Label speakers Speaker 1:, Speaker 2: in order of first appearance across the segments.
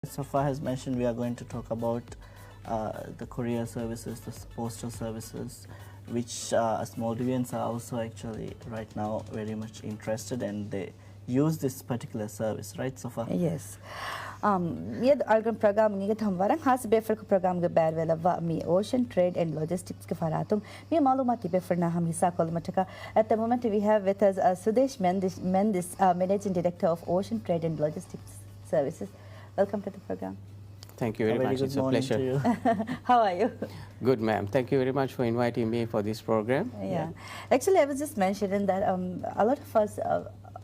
Speaker 1: Safa has mentioned, we are going to talk about the courier services, the postal services, which as Maldivians are also actually right now very much interested, and they use this particular service, right, Safa?
Speaker 2: Yes. Miad algan program ngi thamwarang has befer ko program ge bar vela va mi ocean trade and logistics ke faratum mi malumati befer na ham hisa kol mataka. At the moment we have with us Sudesh Mendis, managing director of Ocean Trade and Logistics Services. Welcome to the program.
Speaker 3: Thank you very much. It's a pleasure.
Speaker 1: To you.
Speaker 2: How are you?
Speaker 3: Good, ma'am. Thank you very much for inviting me for this program.
Speaker 2: Yeah. Actually, I was just mentioning that a lot of us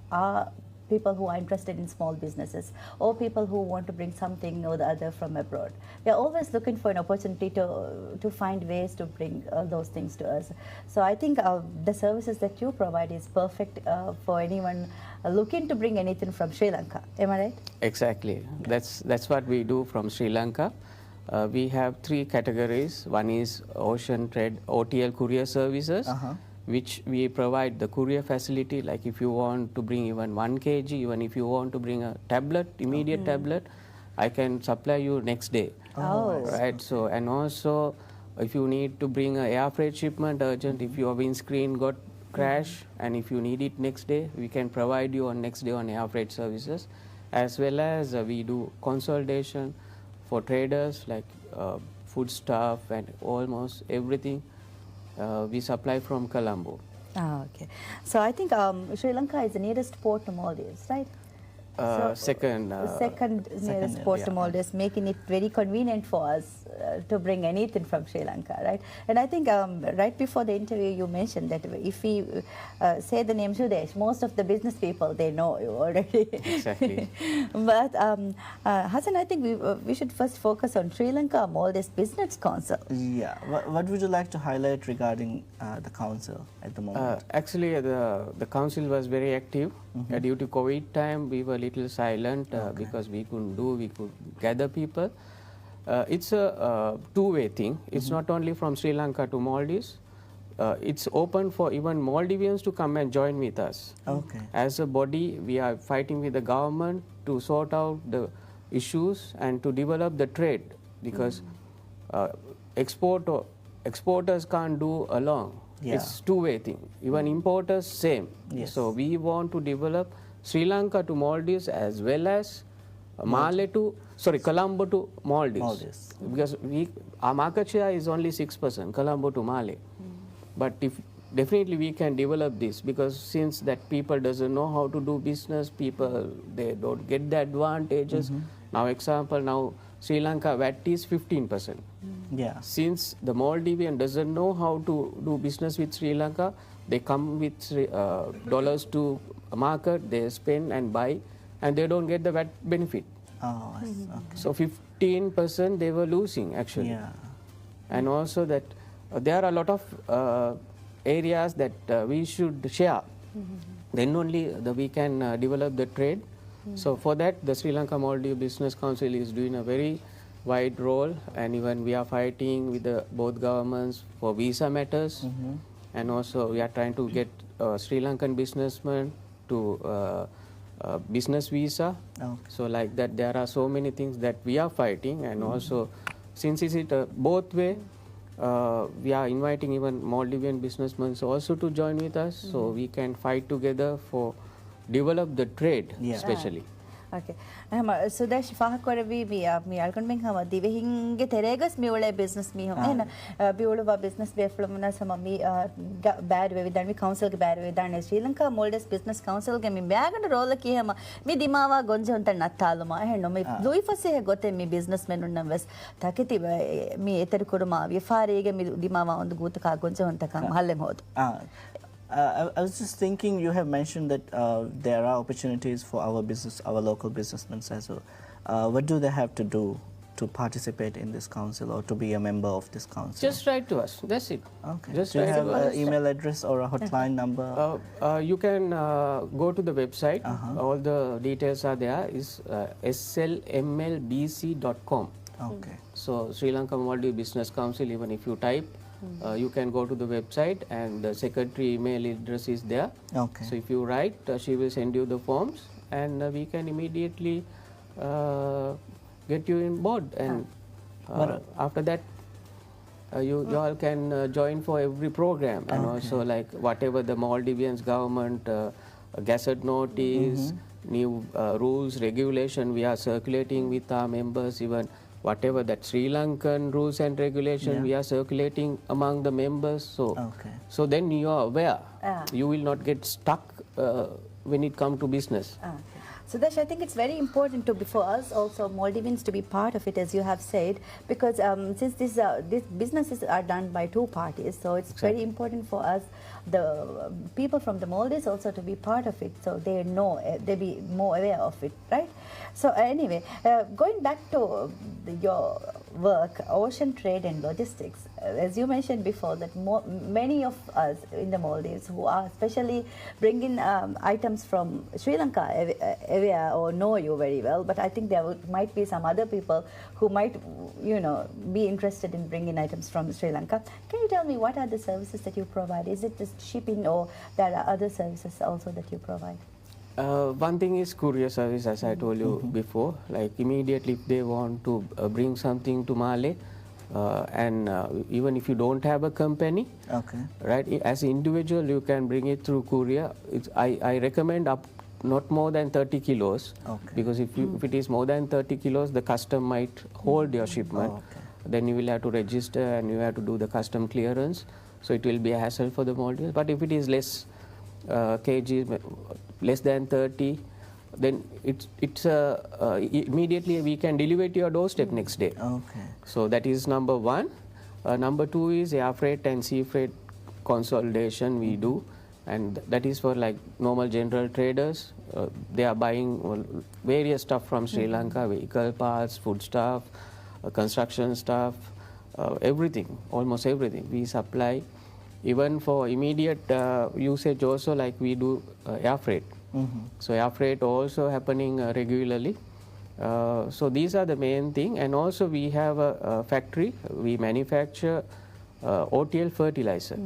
Speaker 2: are people who are interested in small businesses or people who want to bring something or the other from abroad. We are always looking for an opportunity to find ways to bring those things to us. So I think the services that you provide is perfect for anyone looking to bring anything from Sri Lanka. Am I right?
Speaker 3: Exactly. That's what we do from Sri Lanka. We have three categories. One is ocean trade, OTL courier services, which we provide the courier facility. Like if you want to bring even 1 kg, even if you want to bring a tablet, immediate tablet, I can supply you next day.
Speaker 2: Oh.
Speaker 3: Right. So, and also if you need to bring a air freight shipment urgent, if your windscreen got crash and if you need it next day, we can provide you on next day on air freight services, as well as we do consolidation for traders like food stuff and almost everything we supply from Colombo.
Speaker 2: Ah, okay. So I think Sri Lanka is the nearest port to Maldives, right?
Speaker 3: Second
Speaker 2: nearest port to Maldives, making it very convenient for us to bring anything from Sri Lanka, right? And I think right before the interview you mentioned that if we say the name Sudesh, most of the business people, they know you already.
Speaker 3: Exactly.
Speaker 2: But Hassan, I think we should first focus on Sri Lanka Maldives Business Council.
Speaker 1: Yeah. What would you like to highlight regarding the council at the moment?
Speaker 3: Actually, the council was very active. Due to COVID time, we were little silent because we could gather people. It's a two-way thing. It's not only from Sri Lanka to Maldives. It's open for even Maldivians to come and join with us.
Speaker 1: Okay.
Speaker 3: As a body, we are fighting with the government to sort out the issues and to develop the trade, because exporters can't do alone.
Speaker 1: Yeah.
Speaker 3: It's two-way thing. Even importers, same.
Speaker 1: Yes.
Speaker 3: So we want to develop Sri Lanka to Maldives as well as Colombo to Maldives. Because our market share is only 6%, Colombo to Malé. But definitely we can develop this, because since that people doesn't know how to do business, people, they don't get the advantages. Now Sri Lanka VAT is 15%.
Speaker 1: Yeah.
Speaker 3: Since the Maldivian doesn't know how to do business with Sri Lanka, they come with dollars to a market, they spend and buy, and they don't get the VAT benefit.
Speaker 1: Oh, I see. Okay.
Speaker 3: So 15% they were losing actually.
Speaker 1: Yeah.
Speaker 3: And also that there are a lot of areas that we should share. Then only we can develop the trade. So for that, the Sri Lanka Maldives Business Council is doing a very wide role, and even we are fighting with both governments for visa matters, and also we are trying to get Sri Lankan businessmen to business visa.
Speaker 1: Okay.
Speaker 3: So like that, there are so many things that we are fighting, and also since it's both way, we are inviting even Maldivian businessmen also to join with us, so we can fight together for develop the trade, especially.
Speaker 2: Okay. Sudesh, fahakoravi mi alkon beng hama divehinge teregas mi ole business mi hom ena bi ole va business be flumna sama mi bad we dan mi council ke bad we dan Sri Lanka Maldives Business Council ke mi bagana role ki hama mi dimawa gonje honta nattaluma henno mi lui fase gote mi businessman unnam wes taketi mi eter kuruma vi farege mi dimawa ondu guta ka gonje honta kam hallem hod.
Speaker 1: I was just thinking, you have mentioned that there are opportunities for our local businessmen as well. What do they have to do to participate in this council or to be a member of this council?
Speaker 3: Just write to us. That's it.
Speaker 1: Okay.
Speaker 3: Just
Speaker 1: do you
Speaker 3: write
Speaker 1: have
Speaker 3: to
Speaker 1: an
Speaker 3: us.
Speaker 1: email address or a hotline number?
Speaker 3: You can go to the website. All the details are there. Is slmlbc.com.
Speaker 1: Okay.
Speaker 3: So Sri Lanka Maldives Business Council. Even if you type, you can go to the website, and the secretary email address is there.
Speaker 1: Okay.
Speaker 3: So if you write, she will send you the forms, and we can immediately get you in board, and after that you all can join for every program, and also like whatever the Maldivians government gazette notice, new rules, regulation we are circulating with our members, even whatever that Sri Lankan rules and regulation we are circulating among the members. So then you are aware. You will not get stuck when it comes to business.
Speaker 2: So Dash, I think it's very important for us also Maldivians to be part of it, as you have said, because since these businesses are done by two parties, so it's very important for us, the people from the Maldives also, to be part of it, so they know, they be more aware of it, right? So anyway, going back to your work, ocean trade and logistics, as you mentioned before, that many of us in the Maldives who are especially bringing items from Sri Lanka area or know you very well, but I think there might be some other people who might, be interested in bringing items from Sri Lanka. Can you tell me what are the services that you provide? Is it just shipping, or there are other services also that you provide?
Speaker 3: One thing is courier service, as I told you before. Like immediately if they want to bring something to Malé, and even if you don't have a company, right, as an individual you can bring it through courier. I recommend up not more than 30 kilos, because if it is more than 30 kilos, the custom might hold your shipment. Then you will have to register and you have to do the custom clearance, so it will be a hassle for the Maldives. But if it is less kg, less than 30, then it's immediately we can deliver to your doorstep next day. So that is number one. Number two is air freight and sea freight consolidation we do, and that is for like normal general traders. They are buying various stuff from Sri Lanka, vehicle parts, food stuff, construction stuff, everything, almost everything we supply. Even for immediate usage also, like we do air freight. So air freight also happening regularly. So these are the main thing, and also we have a factory. We manufacture OTL fertilizer.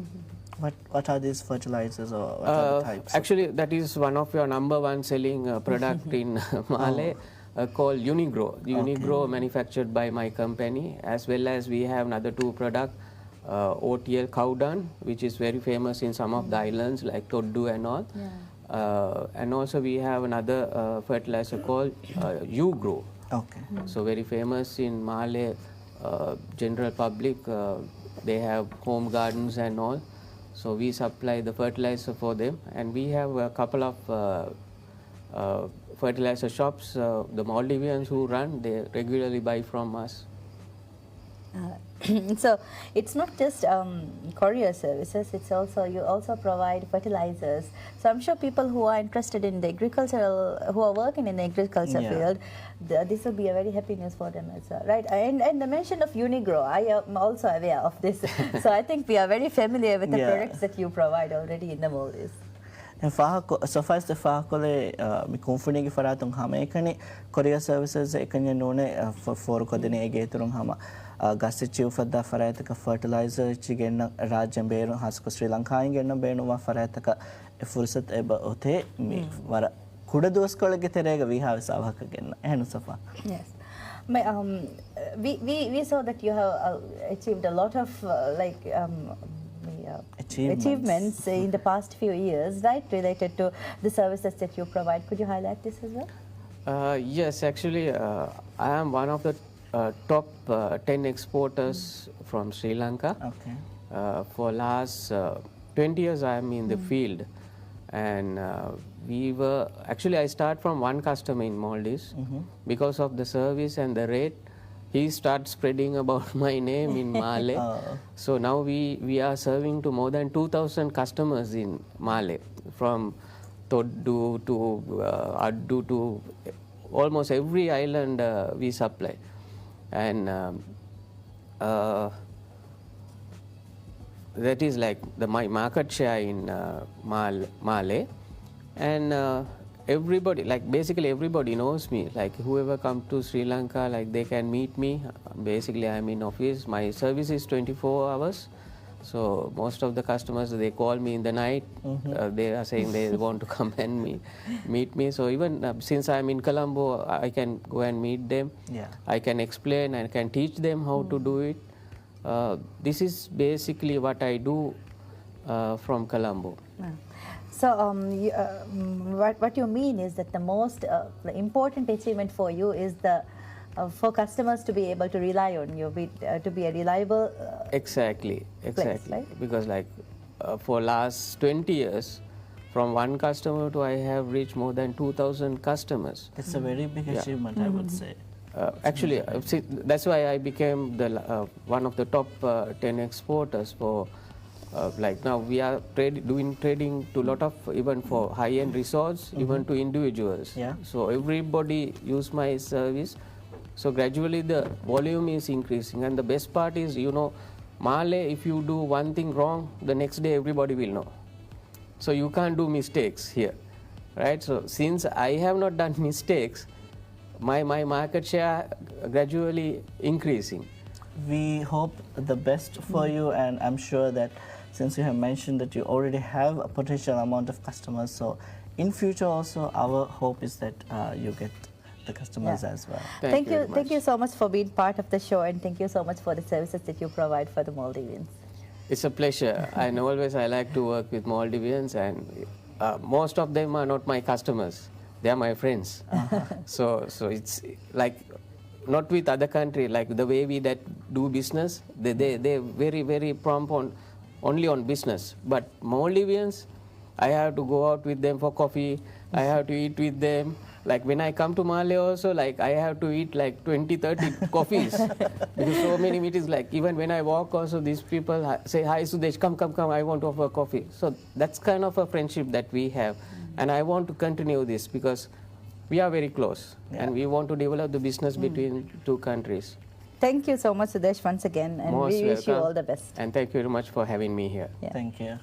Speaker 1: What are these fertilizers, or what are the types?
Speaker 3: Actually, that is one of your number one selling product in Malé, called Unigro. Unigro manufactured by my company, as well as we have another two products, OTL cow dung, which is very famous in some of the islands like Toddu and all. And also we have another fertilizer called Ugro. So very famous in Malé, general public. They have home gardens and all. So we supply the fertilizer for them, and we have a couple of fertilizer shops. The Maldivians who run, they regularly buy from us.
Speaker 2: So it's not just courier services, it's also, you also provide fertilizers. So I'm sure people who are interested in the agricultural, who are working in the agriculture field, this will be a very happy news for them as well, right? And the mention of Unigro, I am also aware of this. So I think we are very familiar with the products that you provide already in the Maldives.
Speaker 1: Suffice the faculty, mi confuni ki faratung hama ekani courier services ekanya nune for kodine egeturung hama gasi chiu fadda farataka fertilizer chigenna rajyam beru hasko Sri Lanka ingenna beenuma farataka fursat eba othe mi wara kuda doskolage terega vi have savaka genna ehnu safa.
Speaker 2: Yes. We saw that you have achieved a lot of achievements in the past few years, right, related to the services that you provide. Could you highlight this as well?
Speaker 3: Yes, actually, I am one of the top 10 exporters from Sri Lanka. For last 20 years, I am in the field, and I start from one customer in Maldives. Because of the service and the rate, he starts spreading about my name in Malé. So now we are serving to more than 2,000 customers in Malé, from Toddu to Addu to almost every island we supply. And that is like my market share in Malé. And everybody, like basically everybody knows me. Like whoever come to Sri Lanka, like they can meet me. Basically I'm in office. My service is 24 hours. So most of the customers, they call me in the night. They are saying they want to come and meet me. So even since I'm in Colombo, I can go and meet them.
Speaker 1: Yeah.
Speaker 3: I can explain and can teach them how to do it. This is basically what I do from Colombo.
Speaker 2: So what you mean is that the most important achievement for you is for customers to be able to rely on you, to be a reliable
Speaker 3: Exactly.
Speaker 2: place, right?
Speaker 3: Because like for last 20 years, from one customer to I have reached more than 2,000 customers.
Speaker 1: It's a very big achievement, I would say.
Speaker 3: Actually, that's why I became one of the top 10 exporters for. Like now we are doing trading to a lot of, even for high-end resorts, even to individuals.
Speaker 1: Yeah.
Speaker 3: So everybody use my service. So gradually the volume is increasing, and the best part is, Male, if you do one thing wrong, the next day everybody will know. So you can't do mistakes here, right? So since I have not done mistakes, my market share gradually increasing.
Speaker 1: We hope the best for you, and I'm sure that since you have mentioned that you already have a potential amount of customers, so in future also our hope is that you get the customers as well.
Speaker 2: Thank you so much for being part of the show, and thank you so much for the services that you provide for the Maldivians.
Speaker 3: It's a pleasure. And always I like to work with Maldivians, and most of them are not my customers. They are my friends. So it's like not with other country, like the way we that do business, they're very, very prompt only on business. But Maldivians, I have to go out with them for coffee. I have to eat with them. Like when I come to Malé also, like I have to eat like 20, 30 coffees. Because so many meetings, like even when I walk also, these people say, "Hi Sudesh, come, I want to offer coffee." So that's kind of a friendship that we have. And I want to continue this because we are very close, and we want to develop the business between two countries.
Speaker 2: Thank you so much, Sudesh, once again, and we wish you all the best.
Speaker 3: And thank you very much for having me here.
Speaker 1: Thank you.